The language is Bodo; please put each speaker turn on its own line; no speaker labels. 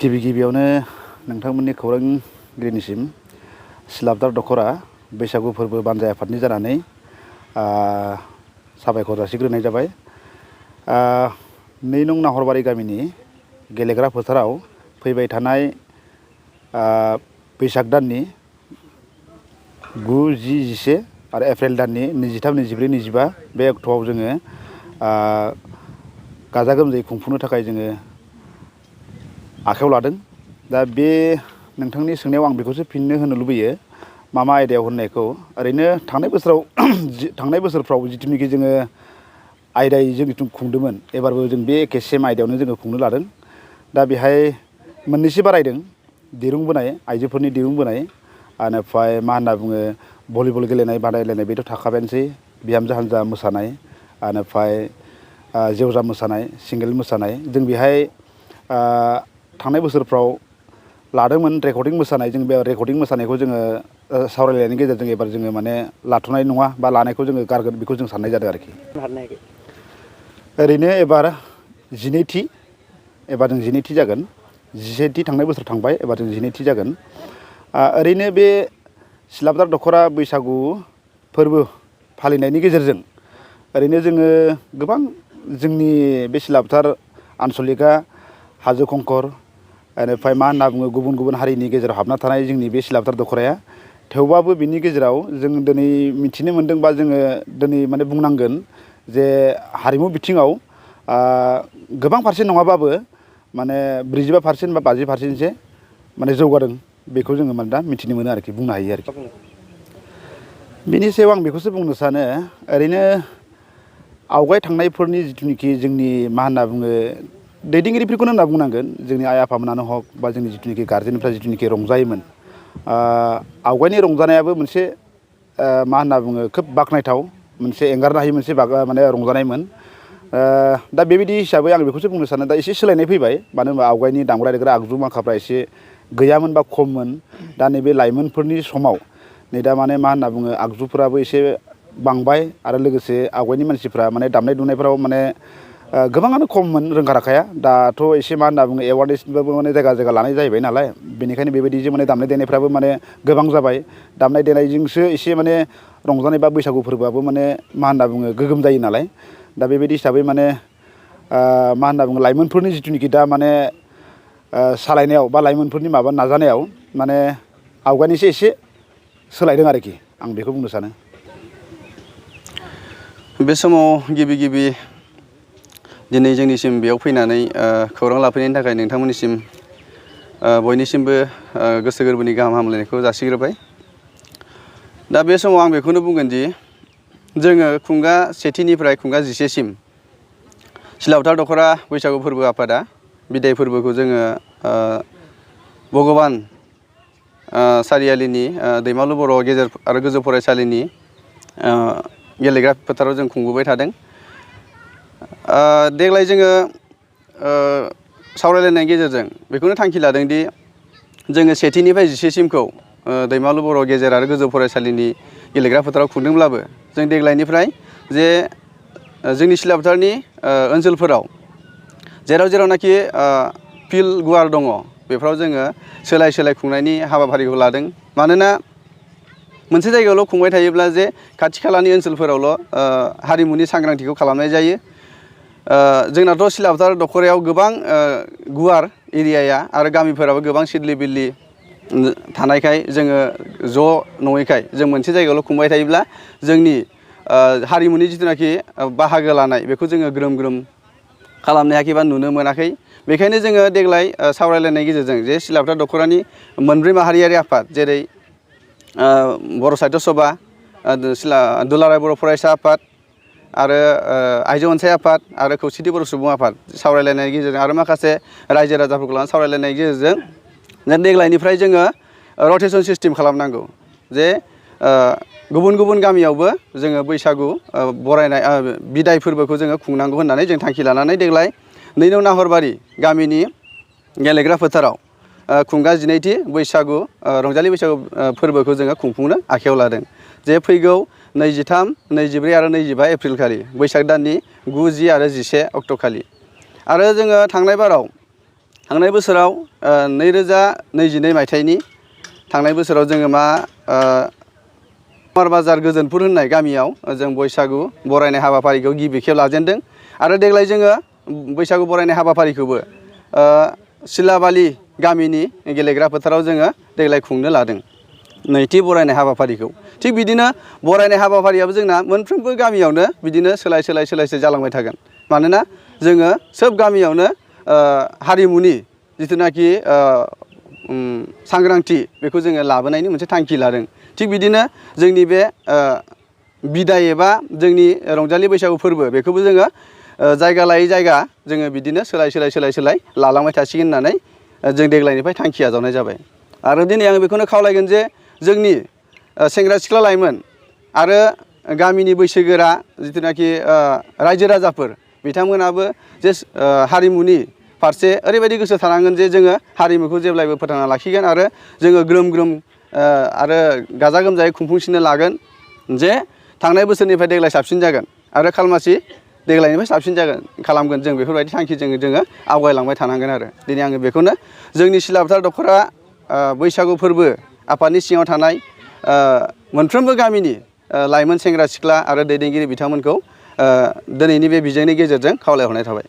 गिबियावनो नोंथांमोननि खौरांगिरिनिसिम सिलाबदार दखरा बैसागु फोरबो बानजाय आफादनि जानानै साबायखर जासिग्रोनाय जाबाय। 2 नं नाहरबारि गामिनि गेलेग्रा फोथाराव फैबाय थानाय बैसाग दाननि 9, 10, 11 आरो एप्रिल दाननि 23, 24, 25 बे अक्ट'आव जोङो गाजा गोमजायै खुंफुंनो थाखाय जोङो आखायाव लादों। दा बे नोंथांनि सोंनायाव आं बेखौसो फिननो होनो लुबैयो मा आयदायाव होननायखौ। ओरैनो थांनाय बोसोरफ्राव जिथुनिखि जोङो आयदायै जों खुंदोंमोन, एबारबो जों बे एखे सेम आयदायावनो जोङो खुंनो लादों। दा बेहाय मोननैसो बारायदों, दिरुं बोनाय, आइजोफोरनि दिरुं बोनाय, ओमफ्राय मा होनना बुङो भलिबल गेलेनाय बादायलायनाय बेथ' थाखाबायानोसै, बिहामजो हान्जा मोसानाय, ओमफ्राय जेवजा मोसानाय, सिंगेल मोसानाय। जों बेहाय थांनाय बोसोरफ्राव लादोंमोन रेकर्डिं मोसानाय। जों बे रेकर्डिं मोसानायखौ जोङो सावरायलायनायनि गेजेरजों एबार जोङो माने लाथ'नाय नङा बा लानायखौ जोङो गारगोन, बेखौ जों साननाय जादों आरोखि। ओरैनो एबार 12थि, एबार जों 12थि जागोन। 11थि थांनाय बोसोर थांबाय, एबार जों 12थि जागोन। ओरैनो बे सिलाबदार दखरा बैसागु फोरबो फालिनायनि गेजेरजों ओरैनो जोङो गोबां जोंनि बे सिलाबदार आनसलिकआ हाजो खंखर, बेनिफ्राय मा होनना बुङो गुबुन गुबुन हारिनि गेजेराव हाबना थानाय जोंनि बे सिलाबदार दखराया, थेवबाबो बिनि गेजेराव जों दिनै मिथिनो मोन्दों बा जोङो दिनै माने बुंनांगोन जे हारिमु बिथिङाव गोबां पारसेन्ट नङाबाबो माने 45% बा 50%सो माने जौगादों। बेखौ जोङो माने दा मिथिनो मोनो आरोखि, बुंनो हायो आरोखि। बिनि सायाव आं बेखौसो बुंनो सानो, ओरैनो आवगाय थांनायफोरनि जिथुनिखि जोंनि मा होनना बुङो दैदेनगिरिफोरखौनो होनना बुंनांगोन, जोंनि आइ आफामोनानो हक बा जोंनि जिथुनिखि गारजेनफ्रा जिथुनिखि रंजायोमोन, आवगायनि रंजानायाबो मोनसे मा होनना बुङो खोब बाख्नायथाव, मोनसे एंगारनो हायि मोनसे माने रंजानायमोन। दा बेबायदि हिसाबै आं बेखौसो बुंनो सानो दा एसे सोलायनाय फैबाय। मानो होनबा आवगायनि दामग्रा देग्रा आगजु माखाफ्रा एसे गैयामोन बा खममोन। दा नैबे लाइमोनफोरनि समाव नै दा माने मा होनना बुङो आगजुफोराबो एसे बांबाय, आरो लोगोसे आवगायनि मानसिफ्रा माने दामनाय दुनायफ्राव माने गोबाङानो खममोन रोंखा राखाया। दाथ' एसे मा होनना बुङो एवारनेसबाबो माने जायगा जायगा लानाय जाहैबाय नालाय, बेनिखायनो बेबायदिजों माने दामनाय देनायफ्राबो माने गोबां जाबाय। दामनाय देनायजोंसो एसे माने रंजानाय बा बैसागु फोरबोआबो माने मा होनना बुङो गोगोम जायो नालाय। दा बेबायदि हिसाबै माने मा होनना बुङो लाइमोनफोरनि जिथुनिखि दा माने सालायनायाव बा लाइमोनफोरनि माबा नाजानायाव माने आवगायनिसो एसे सोलायदों आरोखि, आं बेखौ बुंनो सानो।
बे समाव गिबि दिनै जोंनिसिम बेयाव फैनानै खौरां लाफैनायनि थाखाय नोंथांमोननिसिम बयनिसिमबो गोसो गोरबोनि गाहाम हामलायनायखौ जासिग्रोबाय। दा बे समाव आं बेखौनो बुंगोन दि जोङो खुंगा 1निफ्राय खुंगा 10सिम सिलाबदार दखरा बैसागु फोरबो आफादा बिदाय फोरबोखौ जोङो भगबान सारियालिनि दैमालु बर' गेजेर आरो गोजौ फरायसालिनि गेलेग्रा फोथाराव जों खुंबोबाय थादों। देग्लाय जोङो सावरायलायनायनि गेजेरजों बेखौनो थांखि लादों दि जोङो 1निफ्राय 10सिमखौ दैमालु बर' गेजेर आरो गोजौ फरायसालिनि गेलेग्रा फोथाराव खुंदोंब्लाबो जों देग्लायनिफ्राय जे जोंनि सिलाबदारनि ओनसोलफोराव जेरावनाखि फिल्ड गुवार दङ, बेफोराव जोङो सोलाय खुंनायनि हाबाफारिखौ लादों। मानोना मोनसे जायगायावल' खुंबाय थायोब्ला जे खाथि खालानि ओनसोलफोरावल' हारिमुनि सांग्रांथिखौ खालामनाय जायो। जोंनाथ' सिलाबदार दखरायाव गोबां गुवार एरियाया आरो गामिफोराबो गोबां सिदलि बिदलि थानायखाय जोङो ज' नङैखाय जों मोनसे जायगायावल' खुंबाय थायोब्ला जोंनि हारिमुनि जिथुनाखि बाहागो लानाय बेखौ जोङो ग्रोम खालामनो हायाखै बा नुनो मोनाखै। बेखायनो जोङो देग्लाय सावरायलायनायनि गेजेरजों जे सिलाबदार दखरानि 4 माहारियारि आफाद, जेरै बर' साहित्य सभा, दुलाराय बर' फरायसा आफाद आरो आइजो अनसाय आफाद आरो खौसेथि बर' सुबुं आफाद सावरायलायनायनि गेजेरजों आरो माखासे रायजो राजाफोरखौ लानानै सावरायलायनायनि गेजेरजों देग्लायनिफ्राय जोङो रटेसन सिस्टेम खालामनांगौ। जे गुबुन गुबुन गामियावबो जोङो बैसागु बरायनाय बिदाय फोरबोखौ जोङो खुंनांगौ होननानै जों थांखि लानानै देग्लाय 2 नं नाहरबारि गामिनि गेलेग्रा फोथाराव खुंगा 12थि बैसागु रंजालि बैसागु फोरबोखौ जोङो खुंफुंनो आखायाव लादों। जे फैगौ 23, 24 आरो 25 एप्रिल खालि बैसाग दाननि 9, 10 आरो 11 अक्ट' खालि। आरो जोङो थांनाय बाराव थांनाय बोसोराव 2022 मायथाइनि थांनाय बोसोराव जोङो मा बाजार गोजोनपुर होननाय गामियाव जों बैसागु बरायनाय हाबाफारिखौ गिबि खेब लाजेनदों आरो देग्लाय जोङो बैसागु बरायनाय हाबाफारिखौबो सिलाबालि गामिनि गेलेग्रा फोथाराव जोङो देग्लाय खुंनो लादों नैथि बरायनाय हाबाफारिखौ। थिग बिदिनो बरायनाय हाबाफारियाबो जोंना मोनफ्रोमबो गामियावनो बिदिनो सोलाय जालांबाय थागोन। मानोना जोङो सोब गामियावनो हारिमुनि जिथुनाखि सांग्रांथि बेखौ जोङो लाबोनायनि मोनसे थांखि लादों। थिग बिदिनो जोंनि बे बिदाय एबा जोंनि रंजालि बैसागु फोरबो बेखौबो जोङो जायगा लायै जायगा जोङो बिदिनो सोलाय लालांबाय थासिगोन होननानै जों देग्लायनिफ्राय थांखि आजावनाय जाबाय। आरो दिनै आं बेखौनो खावलायगोन जे जोंनि सेंग्रा सिख्ला लाइमोन आरो गामिनि बैसोगोरा जिथुनाखि रायजो राजाफोर बिथांमोनाबो जे हारिमुनि फारसे ओरैबायदि गोसो थानांगोन जे जोङो हारिमुखौ जेब्लायबो फोथांना लाखिगोन आरो जोङो ग्रोम आरो गाजा गोमजायै खुंफुंसिननो लागोन जे थांनाय बोसोरनिफ्राय देग्लाय साबसिन जागोन आरो खालमासि देग्लायनिफ्राय साबसिन खालामगोन जों बेफोरबायदि थांखिजों जोङो आवगायलांबाय थानांगोन आरो दिनै आङो बेखौनो जोंनि सिलाफोथार दख'रा बैसागु फोरबो आफादनि सिङाव थानाय मोनफ्रोमबो गामिनि लाइमोन सेंग्रा सिख्ला आरो दैदेनगिरि बिथांमोनखौ दिनैनि बे बिजोंनि गेजेरजों खावलायहरनाय थाबाय।